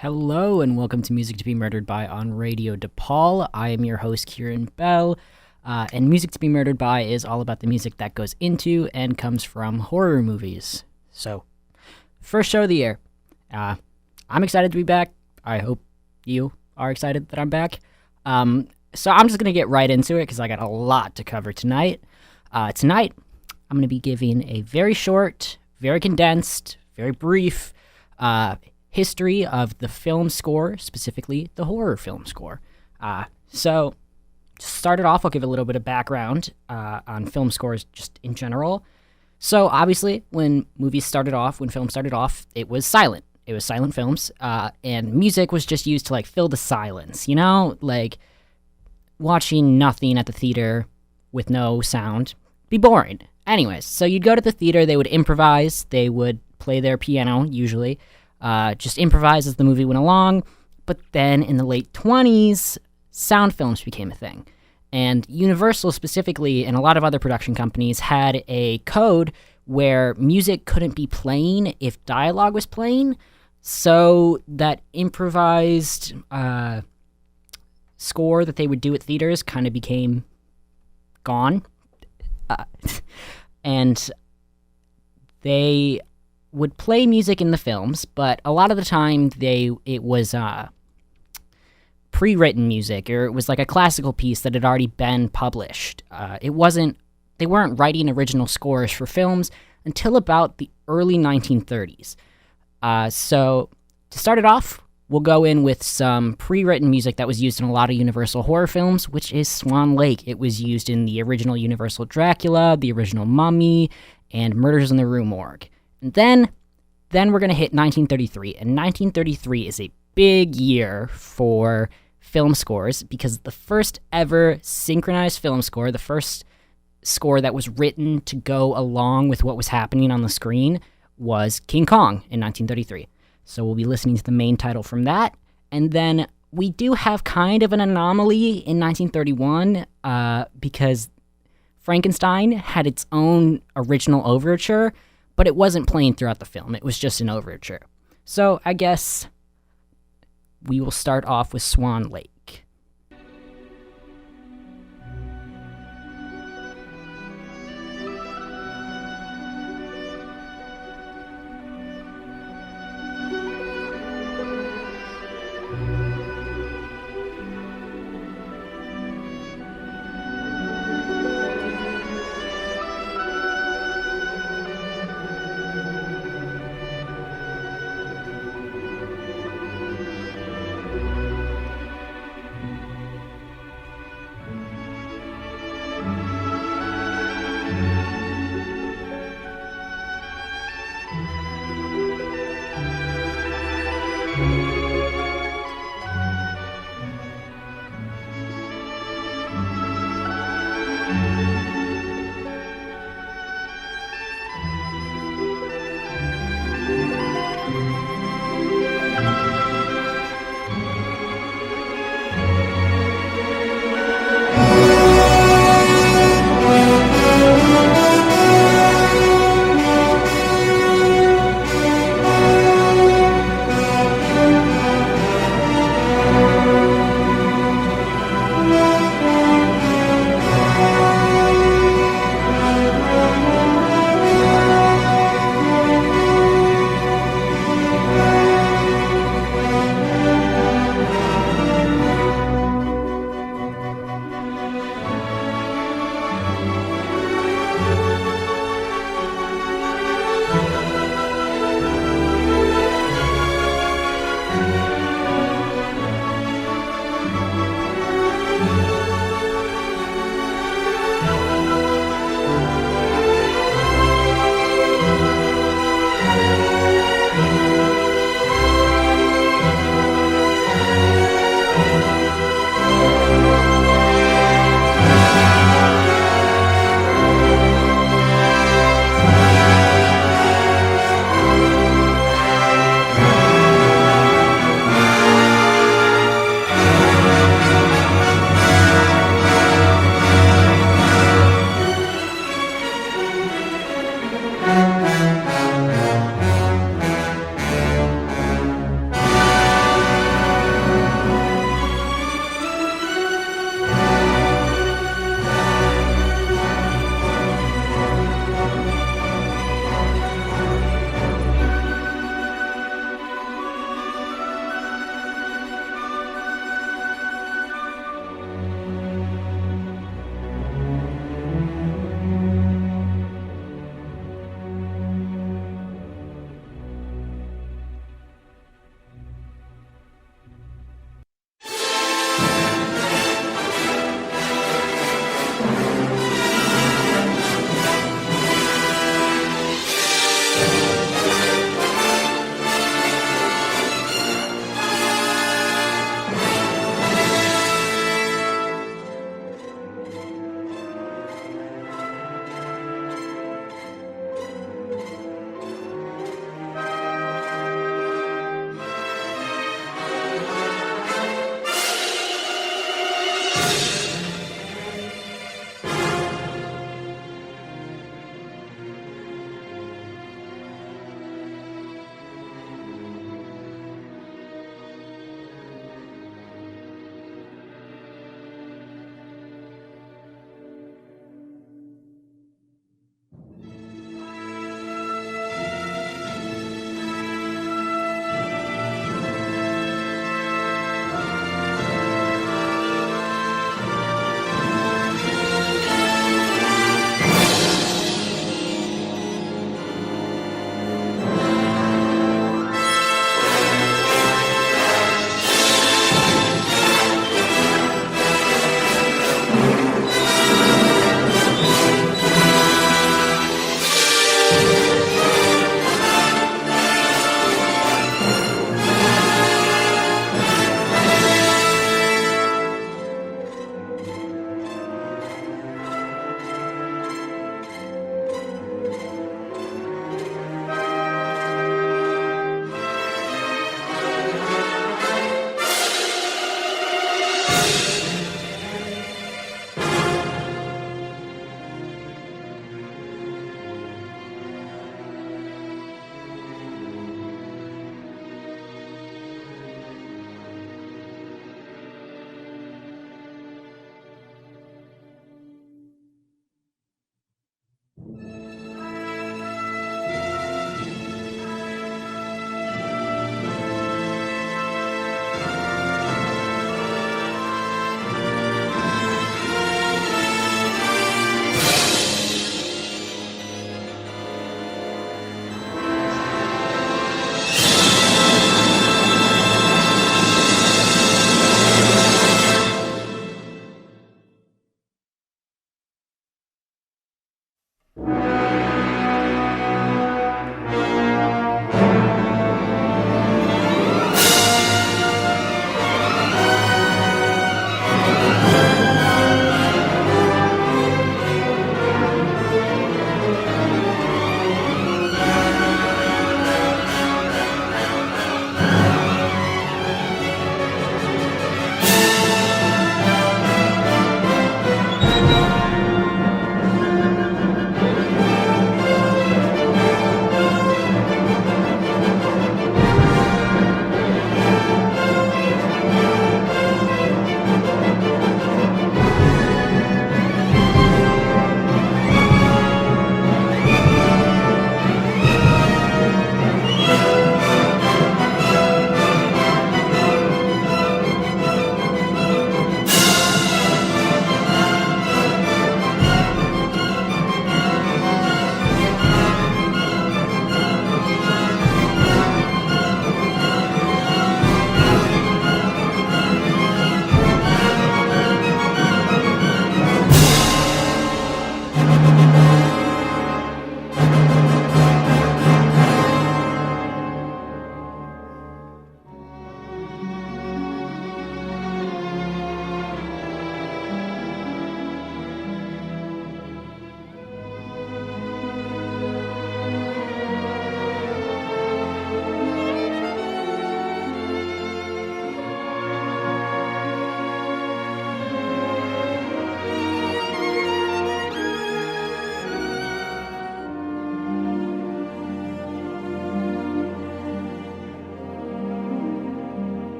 Hello and welcome to Music to be Murdered by on Radio Depaul. I am your host, Kieran Bell, and Music to be Murdered by is all about the music that goes into and comes from horror movies. So, first show of the year. I'm excited to be back. I hope you are excited that I'm back. So I'm just going to get right into it because I got a lot to cover tonight. Tonight, I'm going to be giving a very short, very condensed, very brief history of the film score, specifically the horror film score. So, to start it off, I'll give a little bit of background on film scores just in general. So, obviously, when films started off, it was silent. It was silent films, and music was just used to, fill the silence, watching nothing at the theater with no sound, be boring. Anyways, so you'd go to the theater, they would improvise, they would play their piano, usually, just improvise as the movie went along. But then in the late 20s, sound films became a thing. And Universal specifically, and a lot of other production companies, had a code where music couldn't be playing if dialogue was playing. So that improvised score that they would do at theaters kind of became gone. And they would play music in the films, but a lot of the time it was pre-written music, or it was like a classical piece that had already been published. They weren't writing original scores for films until about the early 1930s. So to start it off, we'll go in with some pre-written music that was used in a lot of Universal horror films, which is Swan Lake. It was used in the original Universal Dracula, the original Mummy, and Murders in the Rue Morgue. And then we're going to hit 1933, and 1933 is a big year for film scores because the first ever synchronized film score, the first score that was written to go along with what was happening on the screen, was King Kong in 1933. So we'll be listening to the main title from that, and then we do have kind of an anomaly in 1931 because Frankenstein had its own original overture, but it wasn't playing throughout the film. It was just an overture. So I guess we will start off with Swan Lake.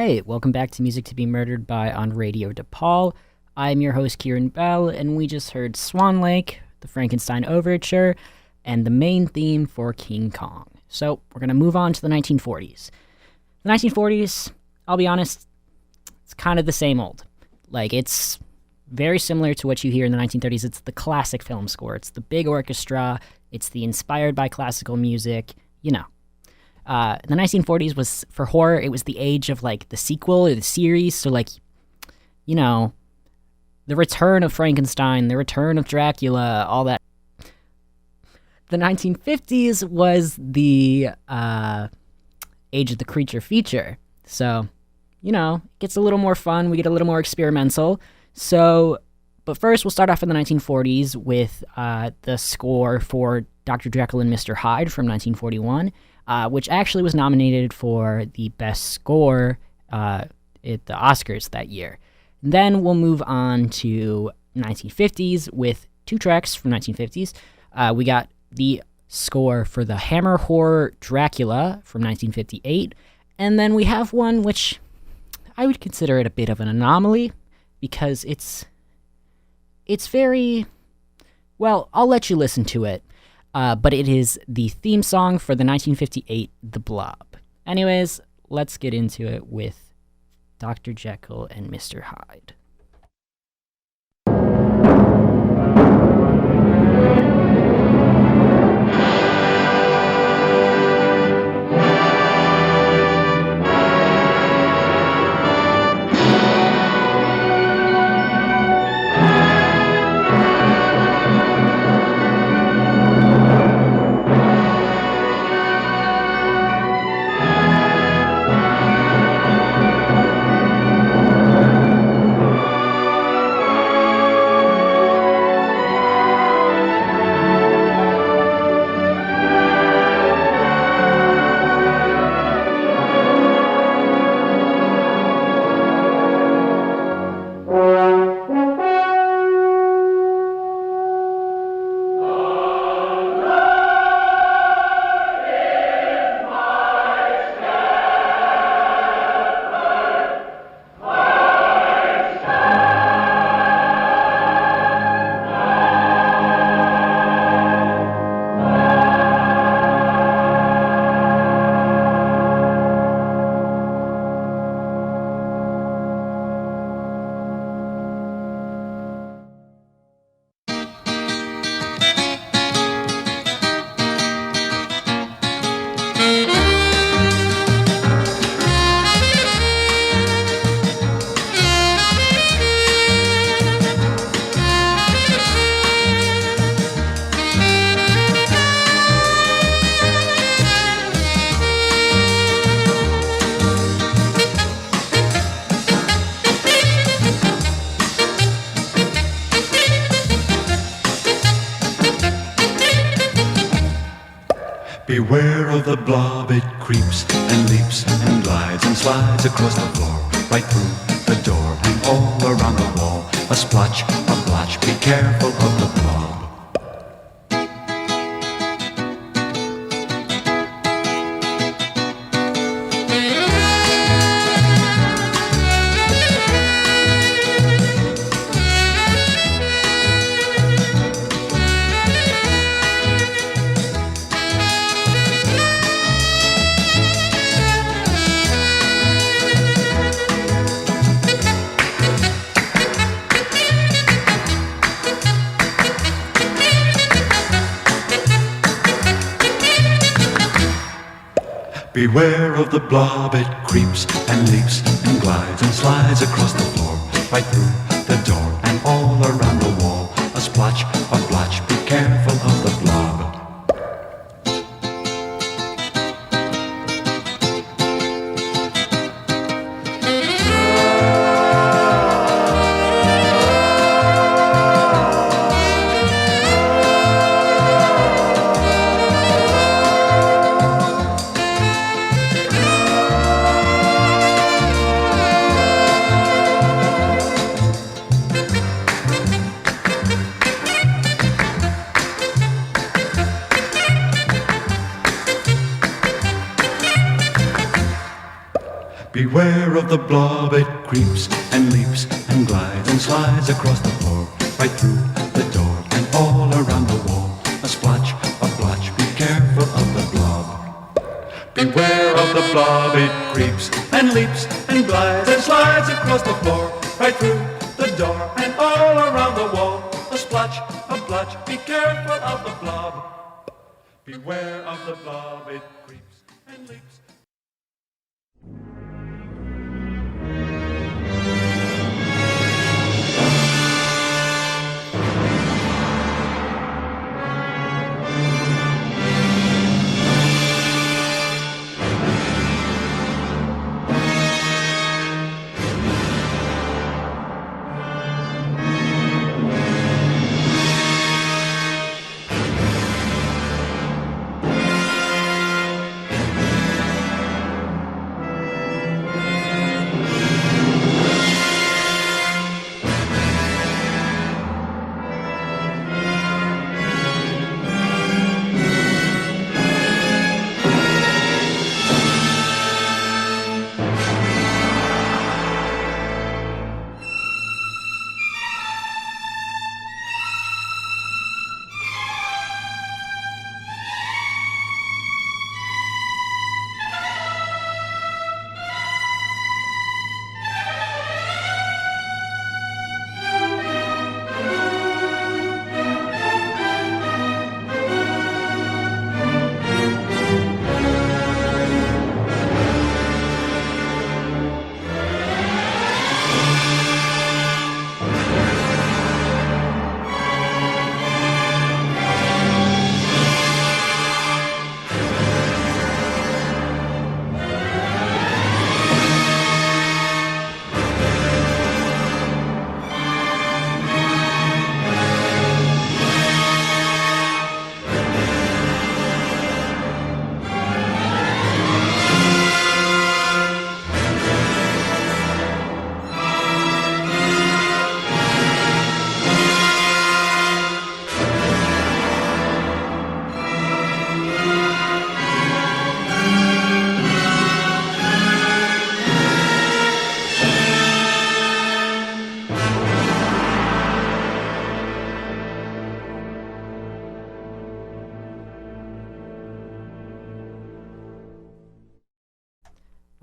right, welcome back to Music to be Murdered by on Radio Depaul. I'm your host, Kieran Bell, and we just heard Swan Lake, the Frankenstein Overture, and the main theme for King Kong. So we're going to move on to the 1940s. The 1940s, I'll be honest, it's kind of the same old. Like, it's very similar to what you hear in the 1930s. It's the classic film score. It's the big orchestra. It's the inspired by classical music, you know. The 1940s was, for horror, it was the age of, like, the sequel or the series. So, like, you know, the return of Frankenstein, the return of Dracula, all that. The 1950s was the age of the creature feature. So, you know, it gets a little more fun. We get a little more experimental. So, but first, we'll start off in the 1940s with the score for Dr. Jekyll and Mr. Hyde from 1941. Which actually was nominated for the best score at the Oscars that year. And then we'll move on to 1950s with two tracks from 1950s. We got the score for the Hammer horror Dracula from 1958, and then we have one which I would consider it a bit of an anomaly because it's very, well, I'll let you listen to it. But it is the theme song for the 1958 The Blob. Anyways, let's get into it with Dr. Jekyll and Mr. Hyde. Beware of the blob, it creeps and leaps and glides and slides across the floor, right through the door and all around the wall. A splotch, a blotch, be careful of the blob. Beware of the blob, it creeps and leaps and glides and slides across the floor, right through the door and all around the wall. A splotch, a blotch, be careful of the blob. of the blob, it creeps and leaps and glides and slides across the floor, right through the door and all around the wall. A splotch, a blotch, be careful of the blob. Beware of the blob, it creeps and leaps and glides and slides across the floor, right through the door and all around the wall. A splotch, a blotch, be careful of the blob. Beware of the blob, it creeps and leaps.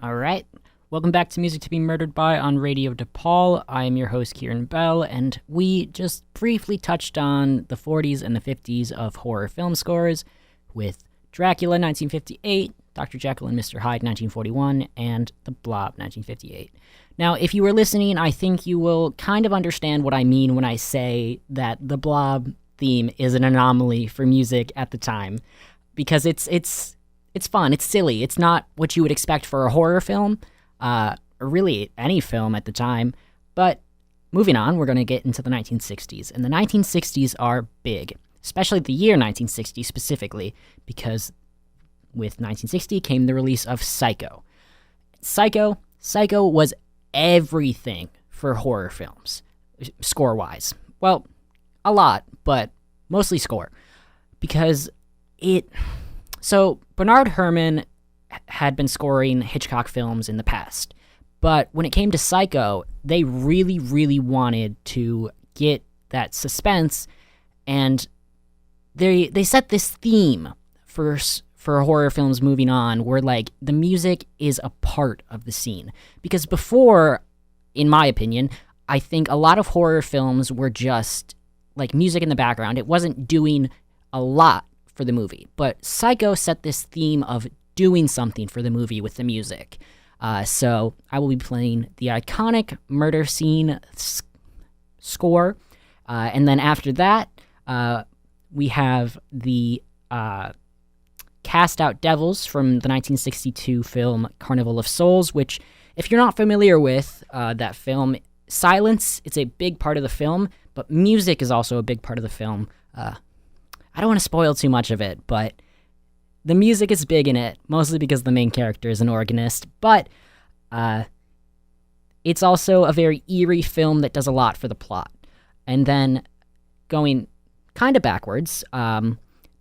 All right. Welcome back to Music to be Murdered By on Radio Depaul. I am your host, Kieran Bell, and we just briefly touched on the 40s and the 50s of horror film scores with Dracula, 1958, Dr. Jekyll and Mr. Hyde, 1941, and The Blob, 1958. Now, if you were listening, I think you will kind of understand what I mean when I say that the Blob theme is an anomaly for music at the time, because it's fun, it's silly, it's not what you would expect for a horror film, or really any film at the time. But moving on, we're going to get into the 1960s, and the 1960s are big, especially the year 1960 specifically, because with 1960 came the release of Psycho. Psycho was everything for horror films, score-wise. Well, a lot, but mostly score, because So, Bernard Herrmann had been scoring Hitchcock films in the past, but when it came to Psycho, they really, really wanted to get that suspense, and they set this theme for horror films moving on, where, like, the music is a part of the scene. Because before, in my opinion, I think a lot of horror films were just, like, music in the background. It wasn't doing a lot for the movie, but Psycho set this theme of doing something for the movie with the music. So I will be playing the iconic murder scene score, and then after that, we have the Cast Out Devils from the 1962 film Carnival of Souls, which, if you're not familiar with that film, silence, it's a big part of the film, but music is also a big part of the film. I don't want to spoil too much of it, but the music is big in it, mostly because the main character is an organist, but it's also a very eerie film that does a lot for the plot. And then, going kind of backwards, the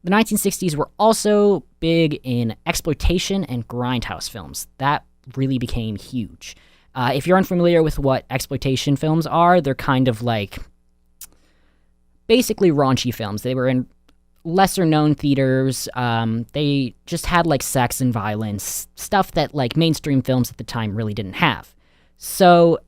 1960s were also big in exploitation and grindhouse films. That really became huge. If you're unfamiliar with what exploitation films are, they're kind of like basically raunchy films. They were in lesser known theaters. They just had like sex and violence, stuff that like mainstream films at the time really didn't have. So,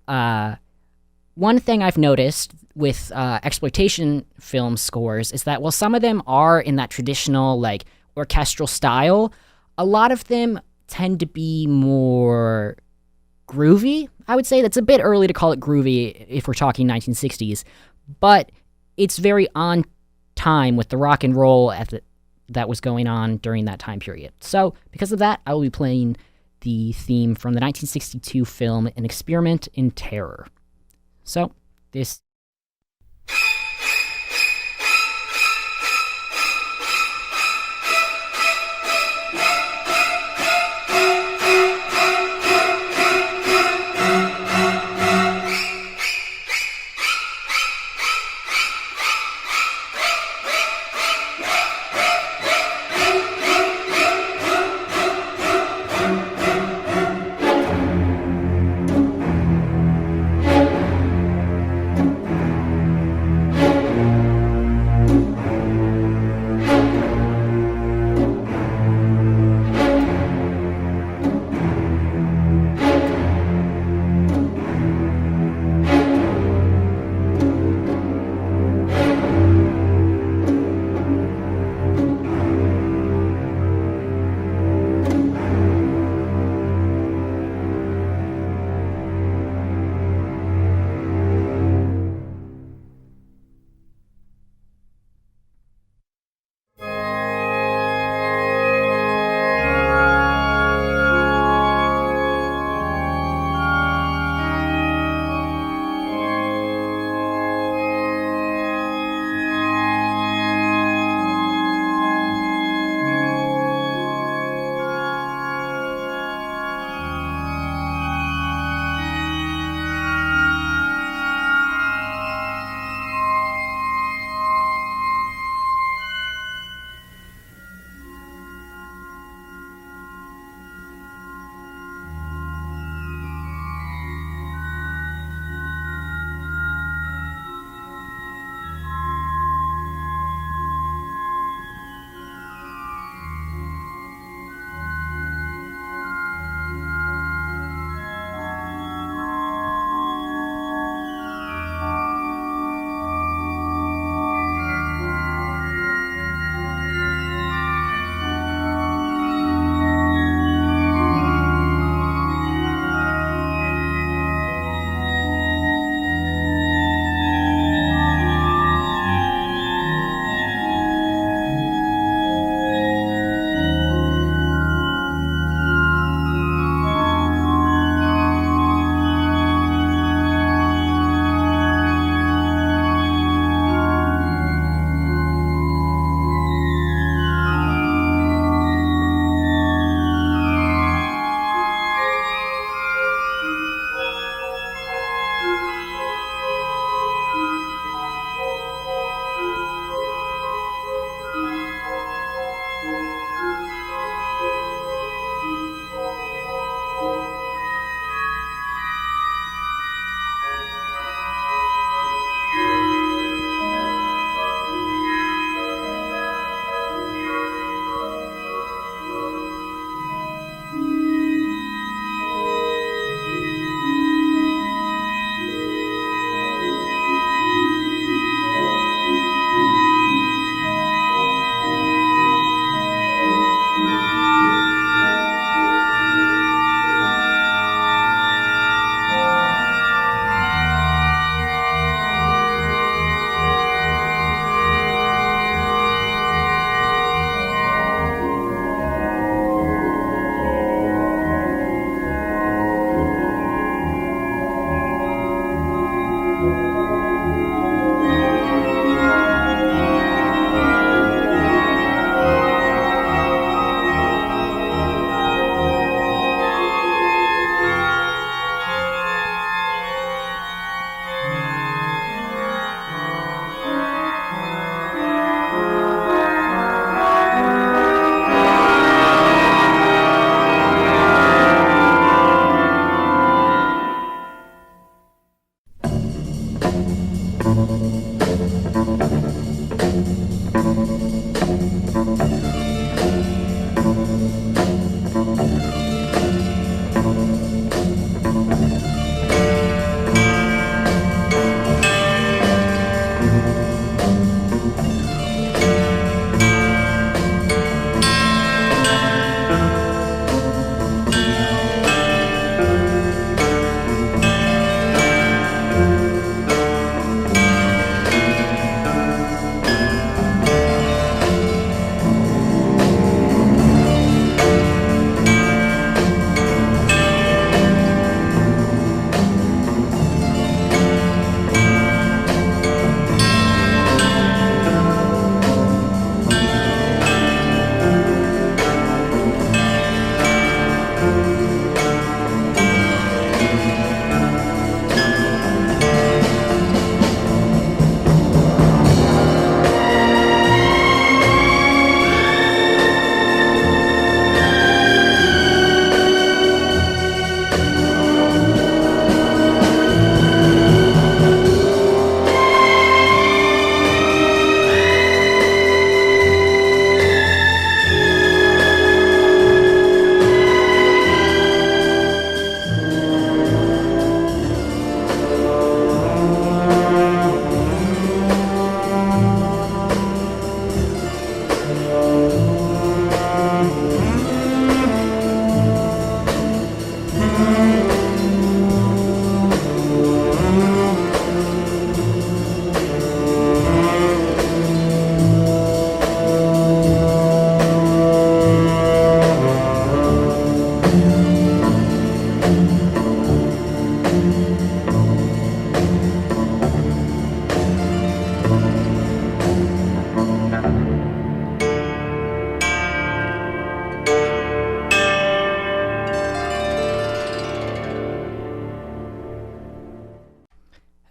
one thing I've noticed with exploitation film scores is that while some of them are in that traditional like orchestral style, a lot of them tend to be more groovy. I would say that's a bit early to call it groovy if we're talking 1960s, but it's very on time with the rock and roll that was going on during that time period. So, because of that, I will be playing the theme from the 1962 film An Experiment in Terror. So, this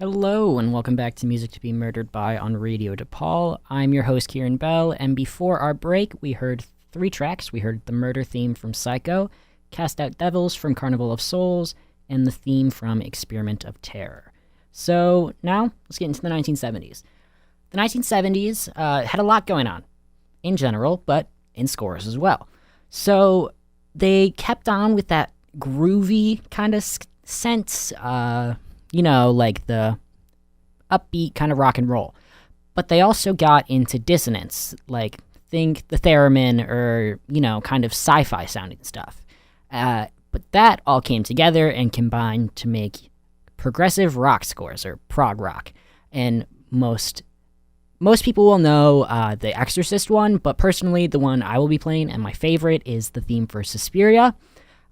Hello, and welcome back to Music to be Murdered by on Radio Depaul. I'm your host, Kieran Bell, and before our break, we heard 3 tracks. We heard the murder theme from Psycho, Cast Out Devils from Carnival of Souls, and the theme from Experiment of Terror. So now, let's get into the 1970s. The 1970s had a lot going on, in general, but in scores as well. So they kept on with that groovy kind of sense, like the upbeat kind of rock and roll. But they also got into dissonance, like think the theremin or, kind of sci-fi sounding stuff. But that all came together and combined to make progressive rock scores, or prog rock. And most people will know the Exorcist one, but personally, the one I will be playing and my favorite is the theme for Suspiria.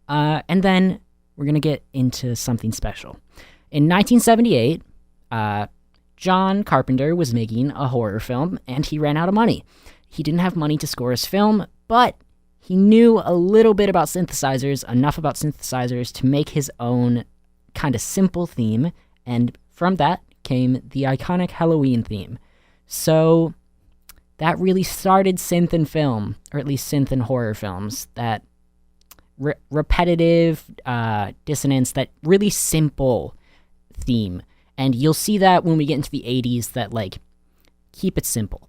And then we're going to get into something special. In 1978, John Carpenter was making a horror film, and he ran out of money. He didn't have money to score his film, but he knew a little bit about synthesizers, enough about synthesizers to make his own kind of simple theme, and from that came the iconic Halloween theme. So that really started synth in film, or at least synth in horror films, that repetitive dissonance, that really simple theme. And you'll see that when we get into the 80s, that keep it simple.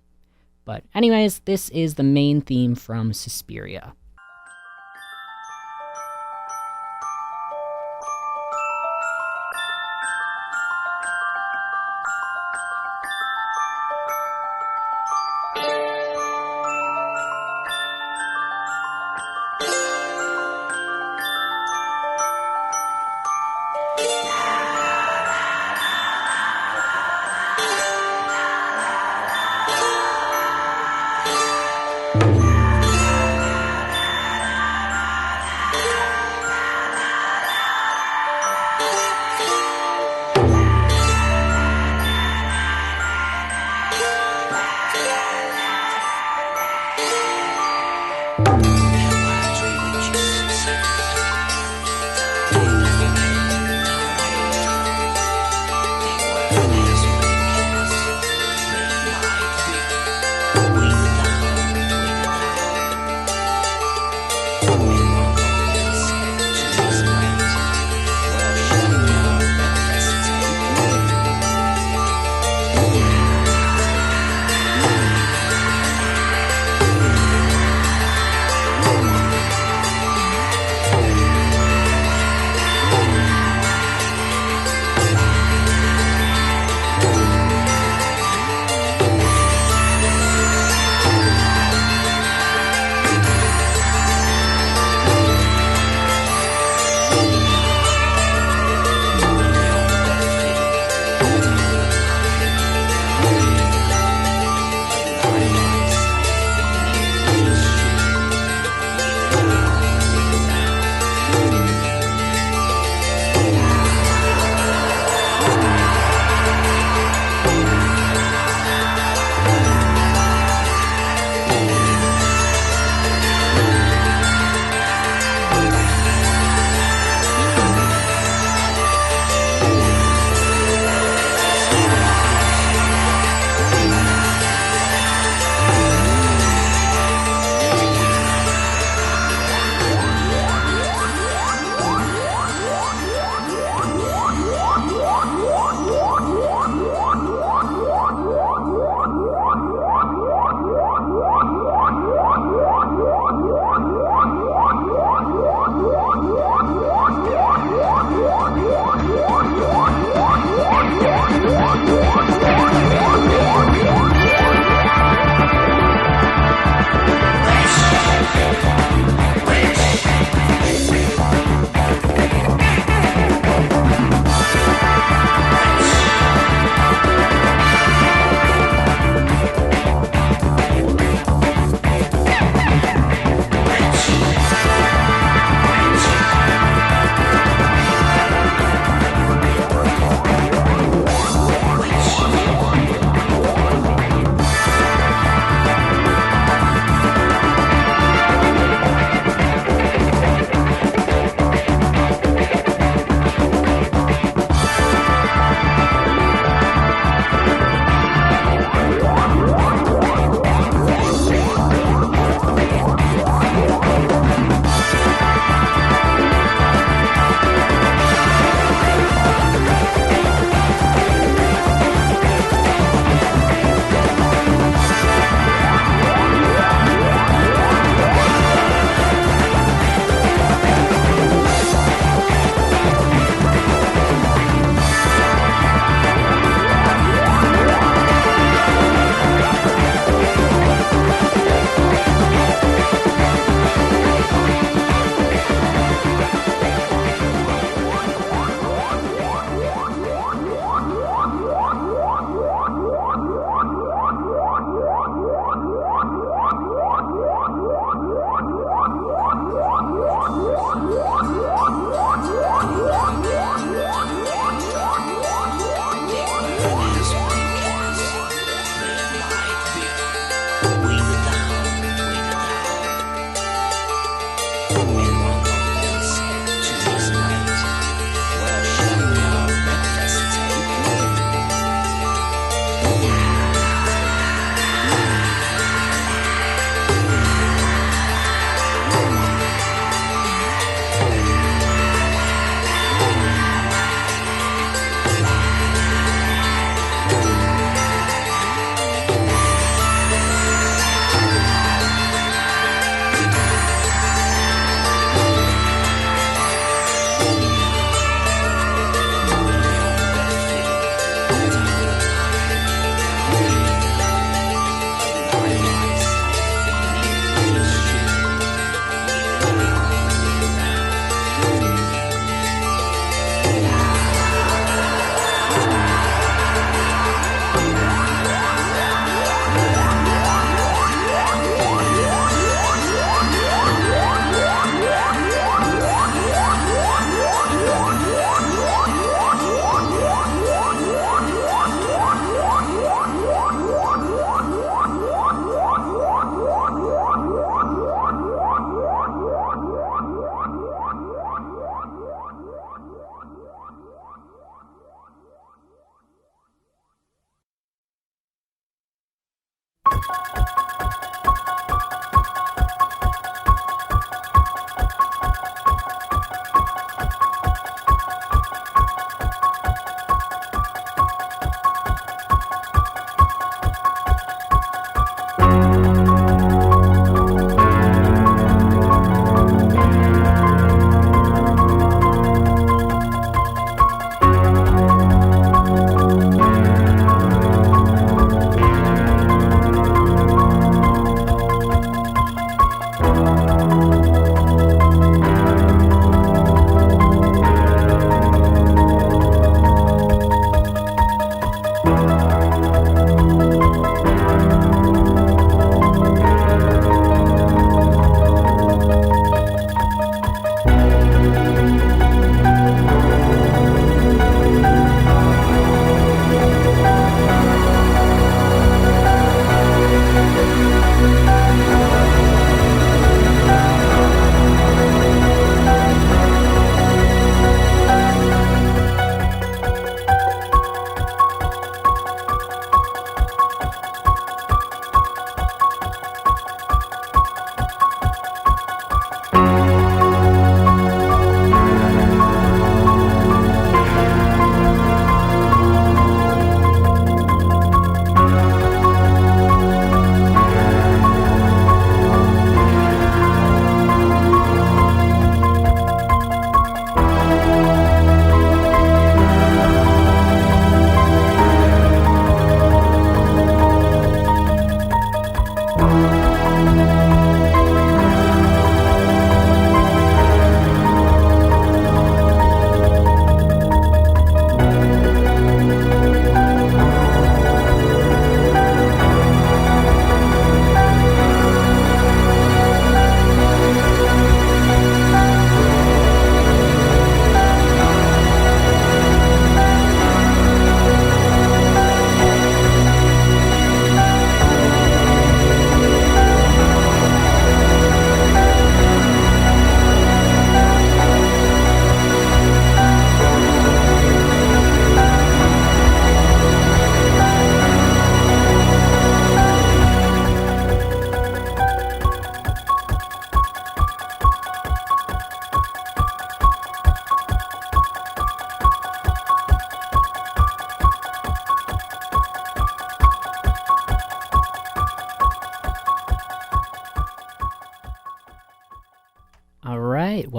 But anyways, this is the main theme from Suspiria.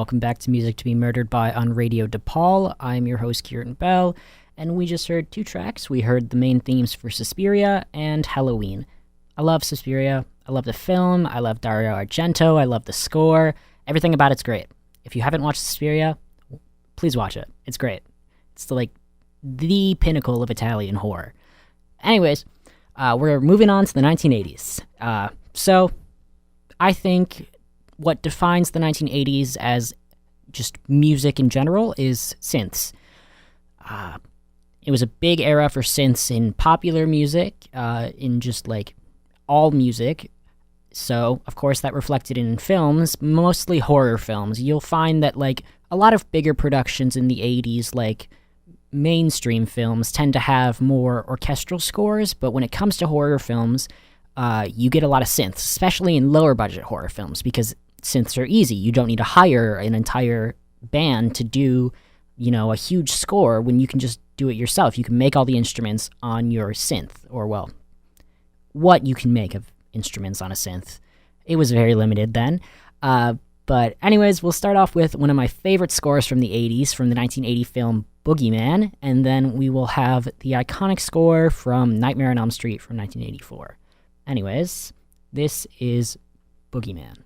Welcome back to Music to be Murdered by on Radio Depaul. I'm your host, Kieran Bell, and we just heard 2 tracks. We heard the main themes for Suspiria and Halloween. I love Suspiria. I love the film. I love Dario Argento. I love the score. Everything about it's great. If you haven't watched Suspiria, please watch it. It's great. It's the pinnacle of Italian horror. Anyways, we're moving on to the 1980s. So, I think what defines the 1980s as just music in general is synths. It was a big era for synths in popular music, in just all music. So, of course, that reflected in films, mostly horror films. You'll find that a lot of bigger productions in the 80s, mainstream films, tend to have more orchestral scores, but when it comes to horror films, you get a lot of synths, especially in lower budget horror films, because synths are easy. You don't need to hire an entire band to do, a huge score when you can just do it yourself. You can make all the instruments on your synth, or what you can make of instruments on a synth. It was very limited then. But anyways, we'll start off with one of my favorite scores from the 80s, from the 1980 film Boogeyman, and then we will have the iconic score from Nightmare on Elm Street from 1984. Anyways, this is Boogeyman.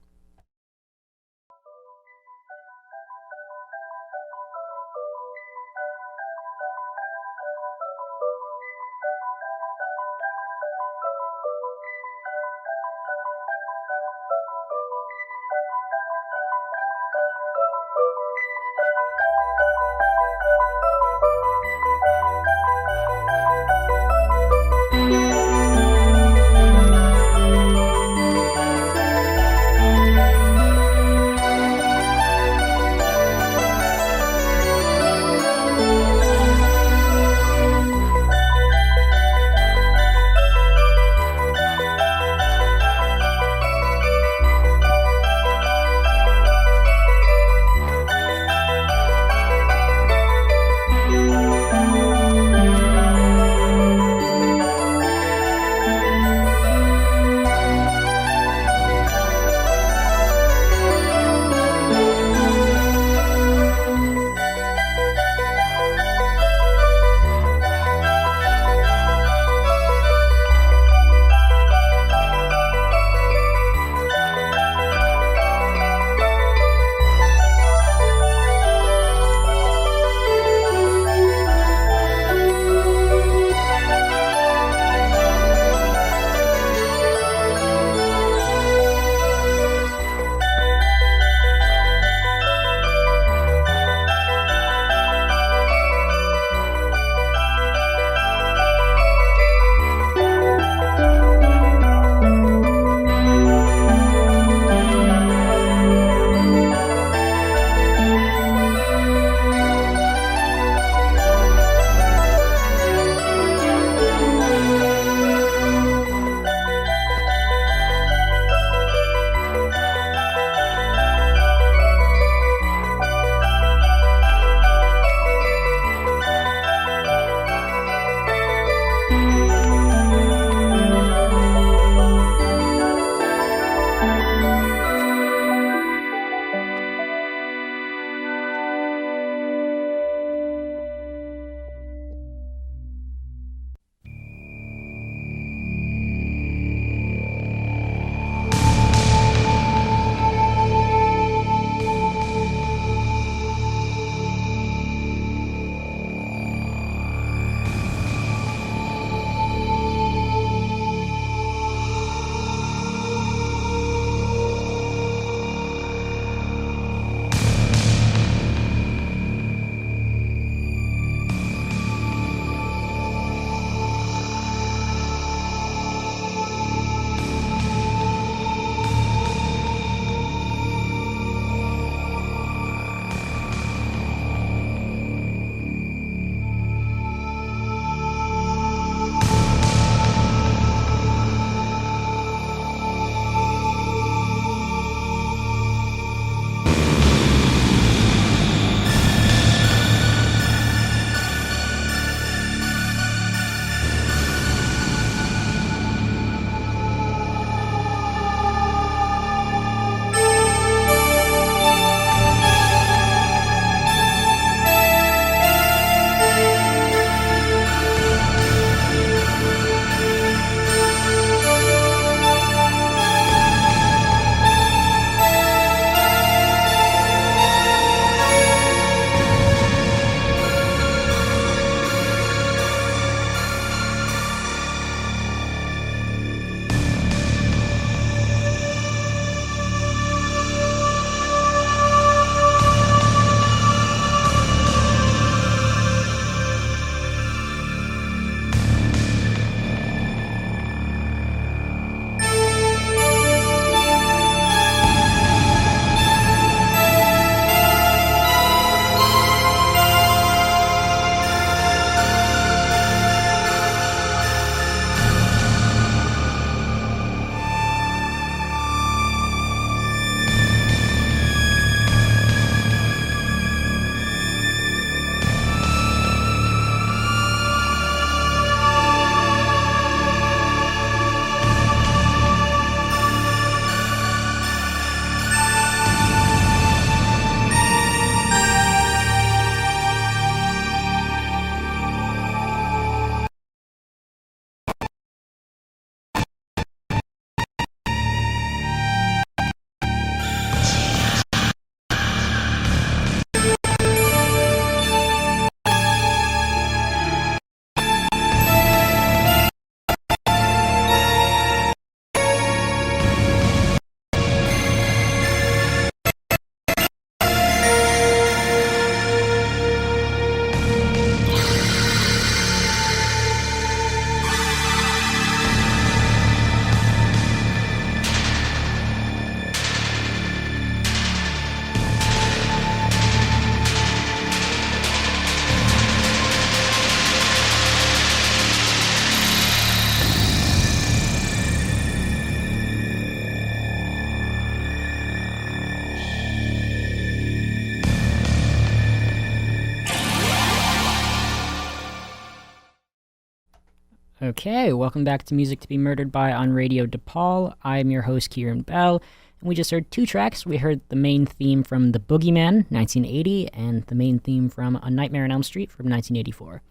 Okay, welcome back to Music to be Murdered by on Radio Depaul. I'm your host, Kieran Bell, and we just heard two tracks. We heard the main theme from The Boogeyman, 1980, and the main theme from A Nightmare on Elm Street from 1984.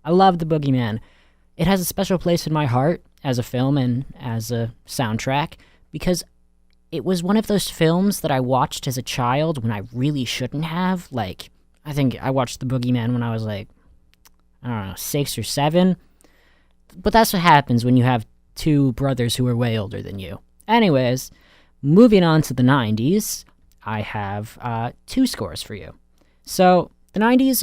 I love The Boogeyman. It has a special place in my heart as a film and as a soundtrack because it was one of those films that I watched as a child when I really shouldn't have. Like, I think I watched The Boogeyman when I was like, I don't know, 6 or 7. But that's what happens when you have two brothers who are way older than you. Anyways, moving on to the 90s, I have two scores for you. So, the 90s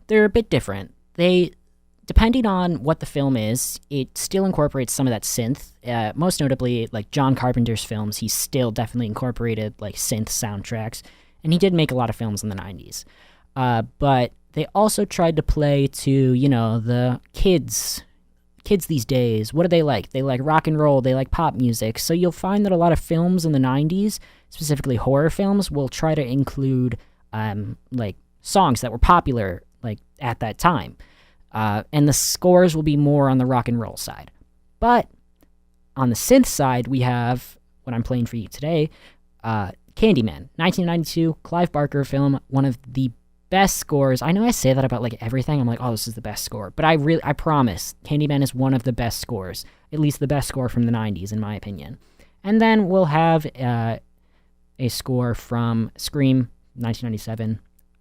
they're a bit different. Depending on what the film is, it still incorporates some of that synth. Most notably, like John Carpenter's films, he still definitely incorporated like synth soundtracks, and he did make a lot of films in the 90s. But they also tried to play to, the kids these days. What do they like? They like rock and roll, they like pop music. So you'll find that a lot of films in the 90s, specifically horror films, will try to include like songs that were popular like at that time. And the scores will be more on the rock and roll side. But on the synth side, we have what I'm playing for you today, Candyman, 1992, Clive Barker film, one of the best scores. I know I say that about like everything. I'm like, oh, this is the best score. But I promise, Candyman is one of the best scores. At least the best score from the 90s, in my opinion. And then we'll have a score from Scream, 1997,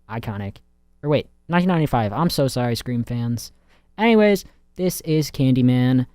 iconic. Or wait, 1995. I'm so sorry, Scream fans. Anyways, this is Candyman.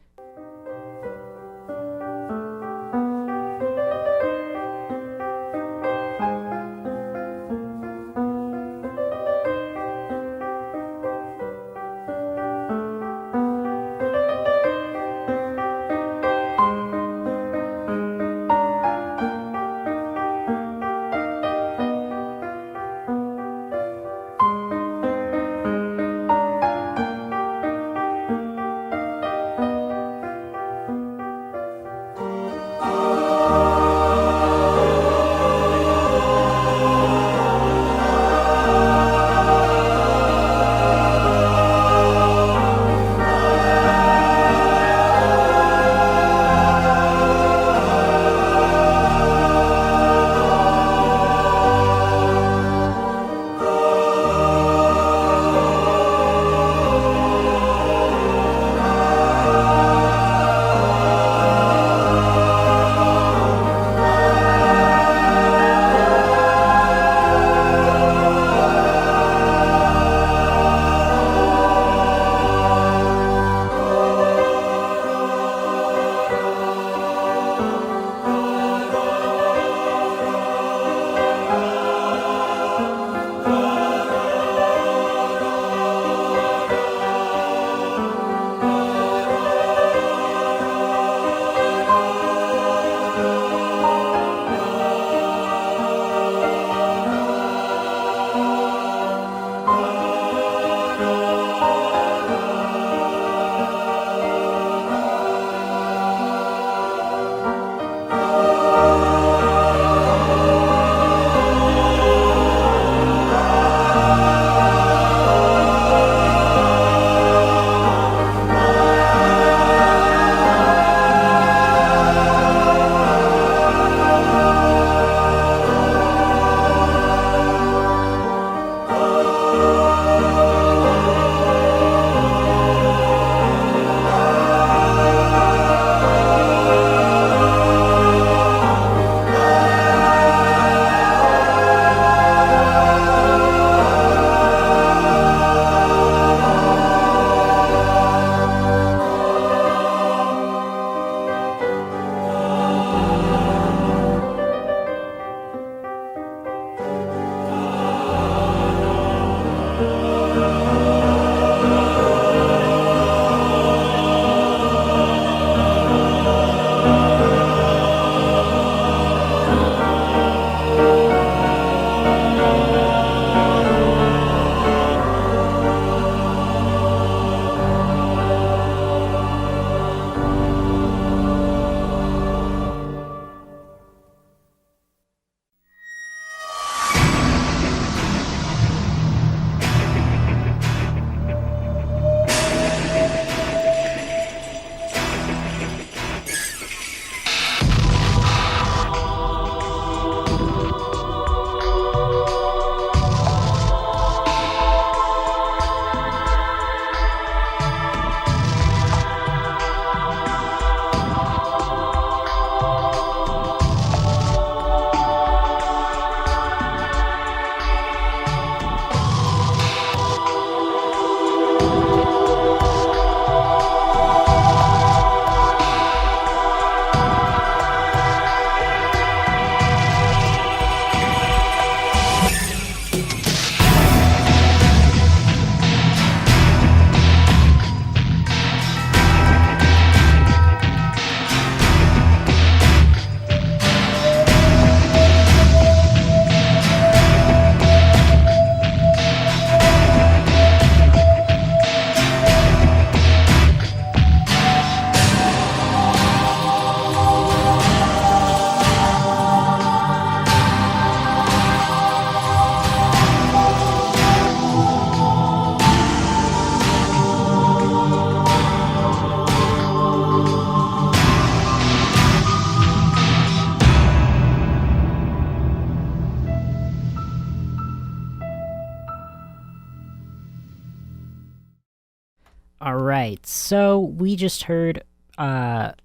All right, so we just heard the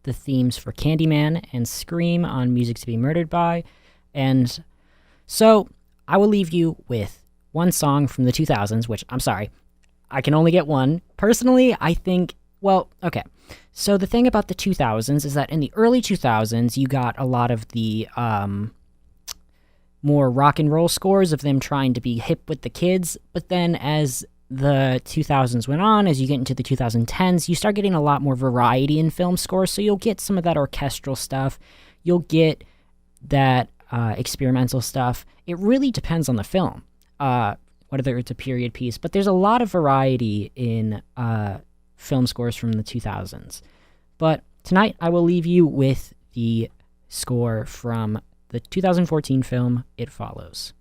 themes for Candyman and Scream on Music to Be Murdered By, and so I will leave you with one song from the 2000s, which I'm sorry, I can only get one. Personally, I think, well, okay. So the thing about the 2000s is that in the early 2000s, you got a lot of the more rock and roll scores of them trying to be hip with the kids, but then as the 2000s went on, as you get into the 2010s, you start getting a lot more variety in film scores, so you'll get some of that orchestral stuff, you'll get that experimental stuff. It really depends on the film, whether it's a period piece, but there's a lot of variety in film scores from the 2000s. But tonight I will leave you with the score from the 2014 film It Follows.